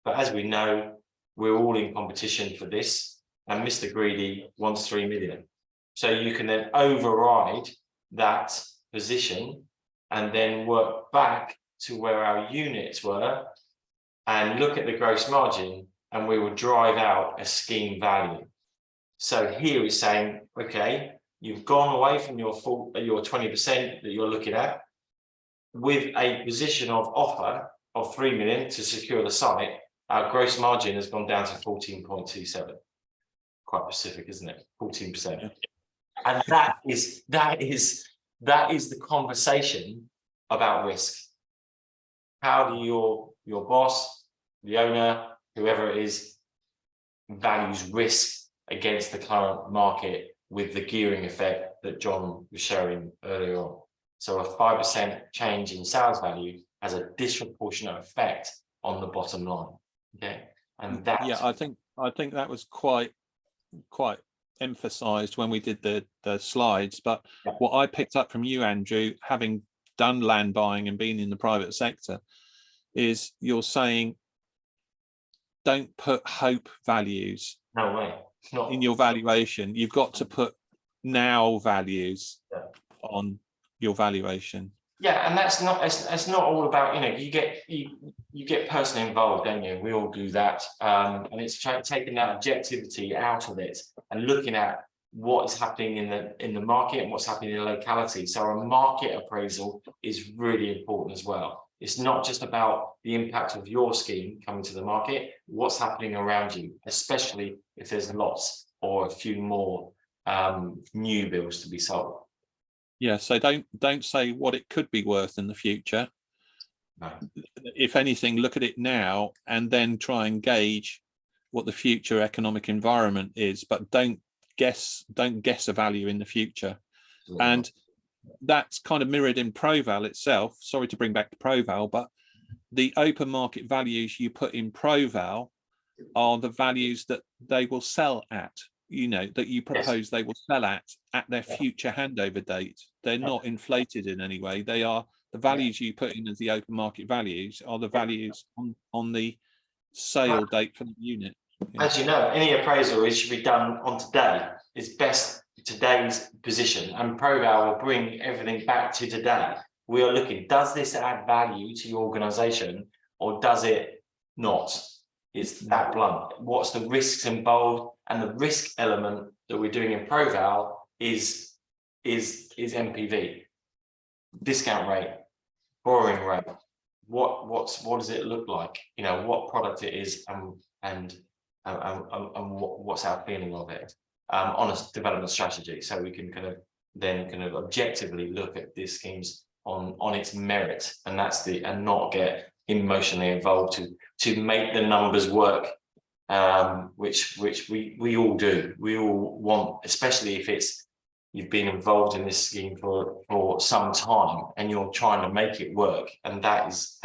But as we know, we're all in competition for this, and Mr. Greedy wants 3 million. So you can then override that position and then work back to where our units were and look at the gross margin, and we will drive out a scheme value. So here it's saying, okay, you've gone away from your 20% that you're looking at with a position of offer of 3 million to secure the site. Our gross margin has gone down to 14.27. Quite specific, isn't it? 14%. Yeah. And that is the conversation about risk. How do your boss, the owner, whoever it is, values risk against the current market with the gearing effect that John was showing earlier on? So a 5% change in sales value has a disproportionate effect on the bottom line. Okay, and that, yeah, I think that was quite emphasized when we did the slides. But yeah, what I picked up from you, Andrew, having done land buying and been in the private sector, is you're saying don't put hope values no way, not in your valuation. You've got to put now values on your valuation. Yeah, and that's not, it's not all about, you know, you get personally involved, don't you? We all do that, and it's taking that objectivity out of it and looking at what is happening in the market and what's happening in the locality. So a market appraisal is really important as well. It's not just about the impact of your scheme coming to the market, what's happening around you, especially if there's lots or a few more new builds to be sold. Yeah, so don't say what it could be worth in the future. No. If anything, look at it now and then try and gauge what the future economic environment is, but don't guess a value in the future. And that's kind of mirrored in Proval itself. Sorry to bring back to Proval, but the open market values you put in Proval are the values that they will sell at, you know, that you propose they will sell at their future handover date. They're not inflated in any way. They are the values you put in as the open market values are the values on the sale date for the unit. As you know, any appraisal should be done on today. It's best today's position, and Proval will bring everything back to today. We are looking, does this add value to your organization or does it not? It's that blunt. What's the risks involved? And the risk element that we're doing in Proval is MPV, discount rate, borrowing rate. What does it look like? You know, what product it is, and what's our feeling of it on a development strategy, so we can kind of objectively look at these schemes on its merit, and not get emotionally involved to make the numbers work, which we all do. We all want, especially if you've been involved in this scheme for some time and you're trying to make it work, and that's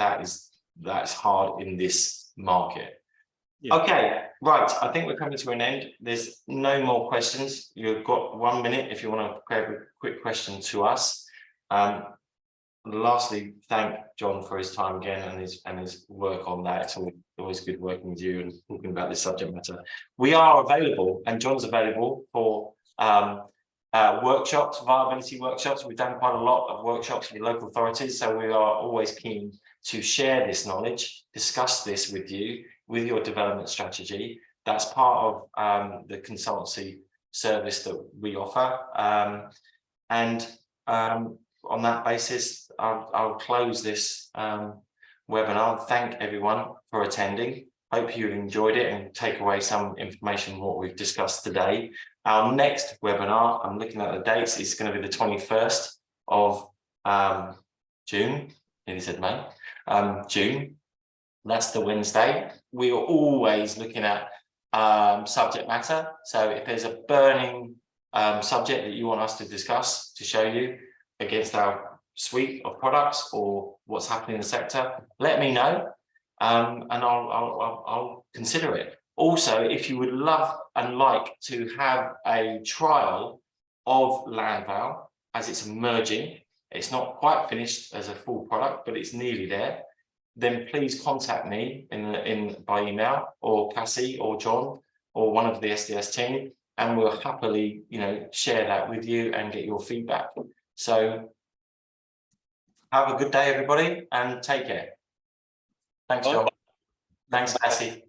hard in this market. Yeah. Okay, right, I think we're coming to an end. There's no more questions. You've got 1 minute if you want to grab a quick question to us. Lastly, thank John for his time again and his work on that. It's always good working with you and talking about this subject matter. We are available, and John's available for workshops, viability workshops. We've done quite a lot of workshops with local authorities, so we are always keen to share this knowledge, discuss this with you, with your development strategy. That's part of the consultancy service that we offer. on that basis, I'll close this webinar. Thank everyone for attending. Hope you enjoyed it and take away some information from what we've discussed today. Our next webinar, I'm looking at the dates, is going to be the 21st of June. Nearly said May. June. That's the Wednesday. We are always looking at subject matter. So if there's a burning subject that you want us to discuss to show you against our suite of products or what's happening in the sector, let me know, and I'll consider it. Also, if you would love and like to have a trial of Landval as it's emerging, it's not quite finished as a full product, but it's nearly there, then please contact me by email, or Cassie or John or one of the SDS team, and we'll happily, share that with you and get your feedback. So have a good day, everybody, and take care. Thanks, John. Thanks, Cassie.